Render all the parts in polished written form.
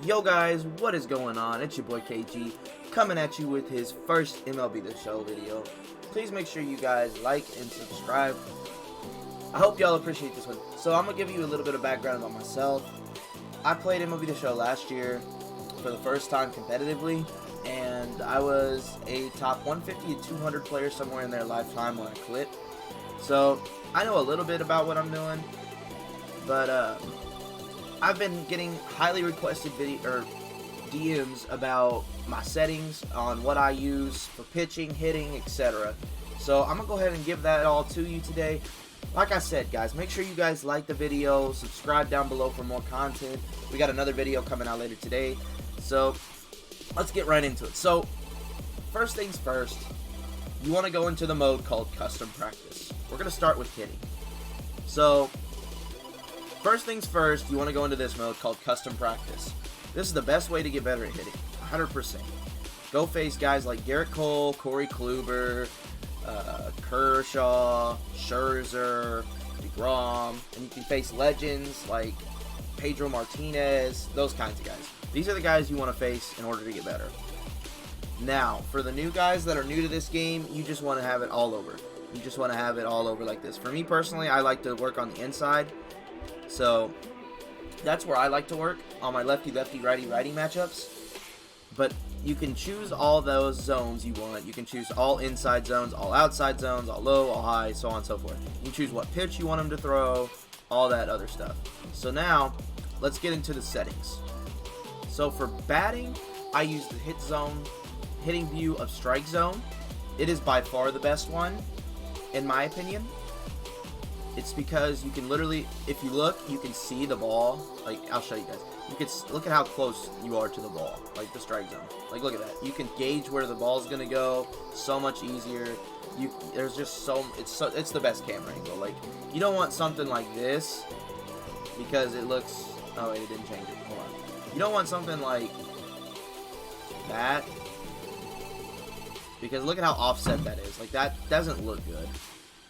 Yo guys, what is going on? It's your boy KG coming at you with his first MLB The Show video. Please make sure you guys like and subscribe. I hope y'all appreciate this one. So I'm going to give you a little bit of background about myself. I played MLB The Show last year for the first time competitively, and I was a top 150 to 200 player somewhere in their lifetime when I quit. So I know a little bit about what I'm doing, but I've been getting highly requested DMs about my settings on what I use for pitching, hitting, etc. So I'm going to go ahead and give that all to you today. Like I said, guys, make sure you guys like the video, subscribe down below for more content. We got another video coming out later today. So let's get right into it. So first things first, you want to go into the mode called Custom Practice. We're going to start with hitting. So first things first, you want to go into this mode called Custom Practice. This is the best way to get better at hitting, 100%. Go face guys like Garrett Cole, Corey Kluber, Kershaw, Scherzer, DeGrom, and you can face legends like Pedro Martinez, those kinds of guys. These are the guys you want to face in order to get better. Now, for the new guys that are new to this game, you just want to have it all over. You just want to have it all over like this. For me personally, I like to work on the inside. So that's where I like to work, on my lefty-lefty, righty-righty matchups. But you can choose all those zones you want. You can choose all inside zones, all outside zones, all low, all high, so on and so forth. You can choose what pitch you want them to throw, all that other stuff. So now, let's get into the settings. So for batting, I use the hitting view of strike zone. It is by far the best one, in my opinion. It's because you can literally, if you look, you can see the ball. Like, I'll show you guys. You can look at how close you are to the ball, like the strike zone. Like, look at that. You can gauge where the ball's gonna go so much easier. There's just it's the best camera angle. Like, you don't want something like this because it looks. Oh wait, it didn't change it. Hold on. You don't want something like that because look at how offset that is. Like, that doesn't look good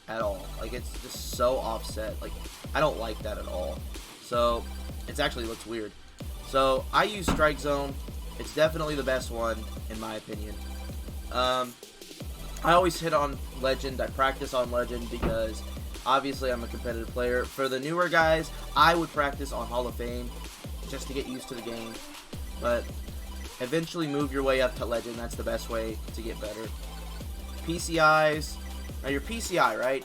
at all. Like, it's just so offset. Like, I don't like that at all. So it actually looks weird. So I use strike zone. It's definitely the best one in my opinion. I always hit on legend. I practice on legend because obviously I'm a competitive player. For the newer guys, I would practice on Hall of Fame just to get used to the game. But eventually move your way up to legend. That's the best way to get better. PCIs. Now your PCI, right?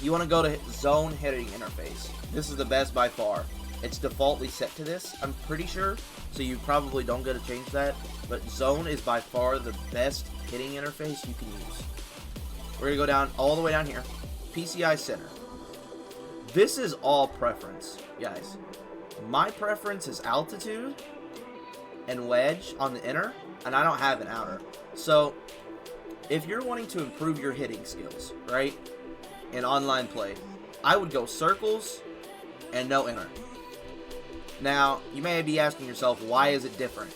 You want to go to zone hitting interface. This is the best by far. It's defaultly set to this, I'm pretty sure, so you probably don't get to change that. But zone is by far the best hitting interface you can use. We're going to go down all the way down here. PCI center. This is all preference, guys. My preference is altitude and wedge on the inner, and I don't have an outer. So if you're wanting to improve your hitting skills, right, in online play, I would go circles and no inner. Now, you may be asking yourself, why is it different?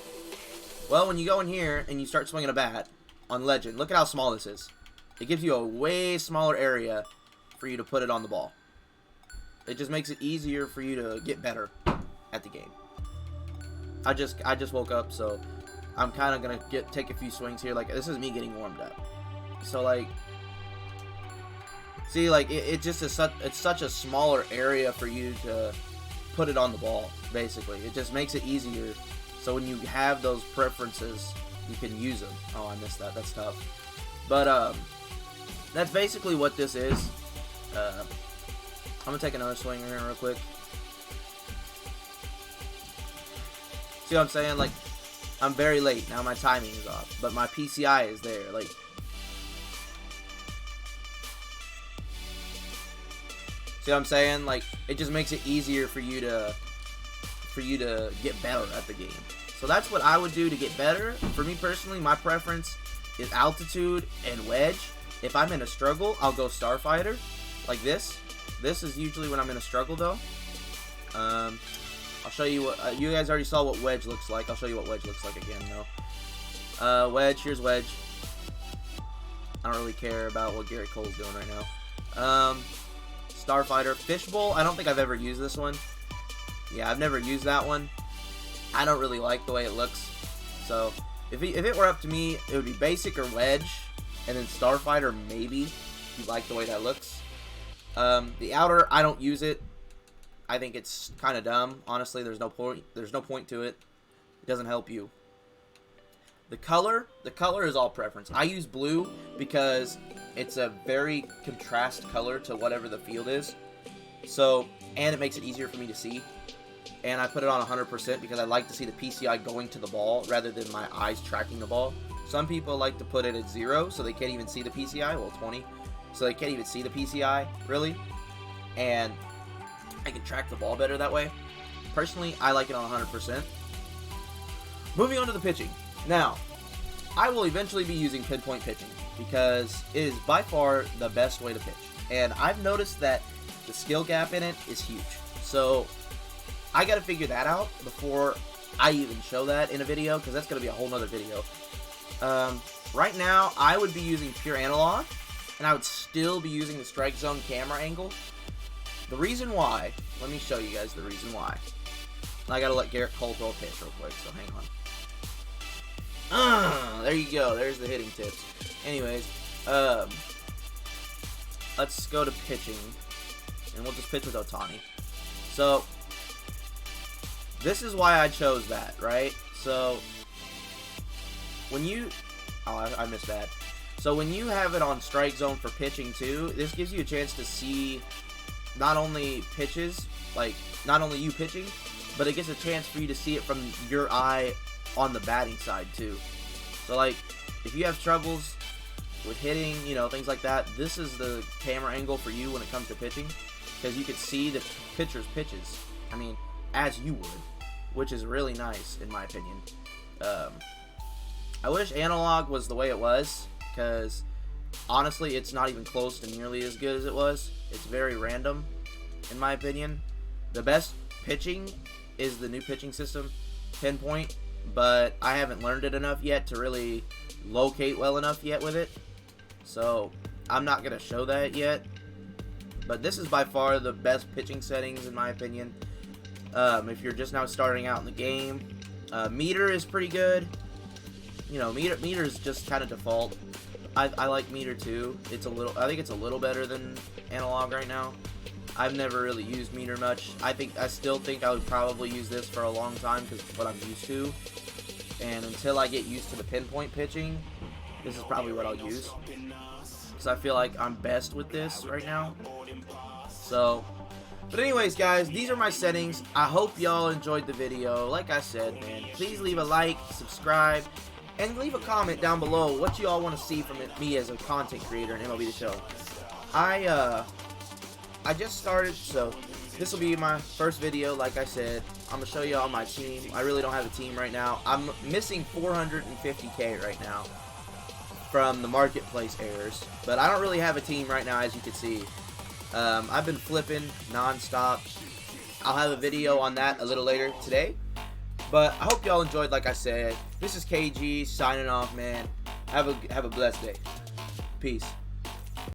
Well, when you go in here and you start swinging a bat on legend, look at how small this is. It gives you a way smaller area for you to put it on the ball. It just makes it easier for you to get better at the game. I just woke up, so I'm kind of gonna take a few swings here. Like, this is me getting warmed up. So like, see, like it just is it's such a smaller area for you to put it on the ball. Basically, it just makes it easier. So when you have those preferences, you can use them. Oh, I missed that. That's tough. But that's basically what this is. I'm gonna take another swing here real quick. See what I'm saying? Like, I'm very late now. My timing is off, but my PCI is there. Like, see what I'm saying? Like, it just makes it easier for you to get better at the game. So that's what I would do to get better. For me personally, my preference is altitude and wedge. If I'm in a struggle, I'll go Starfighter, like this. This is usually when I'm in a struggle, though. I'll show you what you guys already saw what wedge looks like. I'll show you what wedge looks like again, though. Wedge. Here's wedge. I don't really care about what Garrett Cole's doing right now. Starfighter. Fishbowl, I don't think I've ever used this one. Yeah, I've never used that one. I don't really like the way it looks. So if it were up to me, it would be basic or Wedge, and then Starfighter maybe, if you like the way that looks. The outer, I don't use it. I think it's kind of dumb. Honestly, there's no point to it. It doesn't help you. The color is all preference. I use blue because it's a very contrast color to whatever the field is. So, and it makes it easier for me to see. And I put it on 100% because I like to see the PCI going to the ball rather than my eyes tracking the ball. Some people like to put it at 0 so they can't even see the PCI. Well, 20. So they can't even see the PCI, really. And I can track the ball better that way. Personally, I like it on 100%. Moving on to the pitching. Now, I will eventually be using pinpoint pitching because it is by far the best way to pitch. And I've noticed that the skill gap in it is huge. So I got to figure that out before I even show that in a video, because that's going to be a whole nother video. Right now, I would be using pure analog, and I would still be using the strike zone camera angle. The reason why, let me show you guys the reason why. I got to let Garrett Cole throw a pitch real quick, so hang on. There you go. There's the hitting tips. Anyways, let's go to pitching, and we'll just pitch with Ohtani. So this is why I chose that, right? So when you, I missed that. So when you have it on strike zone for pitching too, this gives you a chance to see not only pitches, like not only you pitching, but it gets a chance for you to see it from your eye on the batting side too. So like if you have troubles with hitting, you know, things like that, this is the camera angle for you when it comes to pitching, because you could see the pitcher's pitches, I mean, as you would, which is really nice in my opinion. I wish analog was the way it was, because honestly it's not even close to nearly as good as it was. It's very random in my opinion. The best pitching is the new pitching system, pinpoint, but I haven't learned it enough yet to really locate well enough yet with it, so I'm not going to show that yet. But this is by far the best pitching settings in my opinion. If you're just now starting out in the game, meter is pretty good. You know, meter is just kind of default. I like meter too. I think it's a little better than analog right now. I've never really used meter much. I still think I would probably use this for a long time because it's what I'm used to. And until I get used to the pinpoint pitching, this is probably what I'll use, because I feel like I'm best with this right now. So, but anyways guys, these are my settings. I hope y'all enjoyed the video. Like I said, man, please leave a like, subscribe, and leave a comment down below what you all want to see from me as a content creator in MLB The Show. I just started, so this will be my first video. Like I said, I'm going to show you all my team. I really don't have a team right now. I'm missing 450K right now from the marketplace errors, but I don't really have a team right now, as you can see. I've been flipping non-stop. I'll have a video on that a little later today, but I hope y'all enjoyed. Like I said, this is KG signing off, man. Have a blessed day. Peace.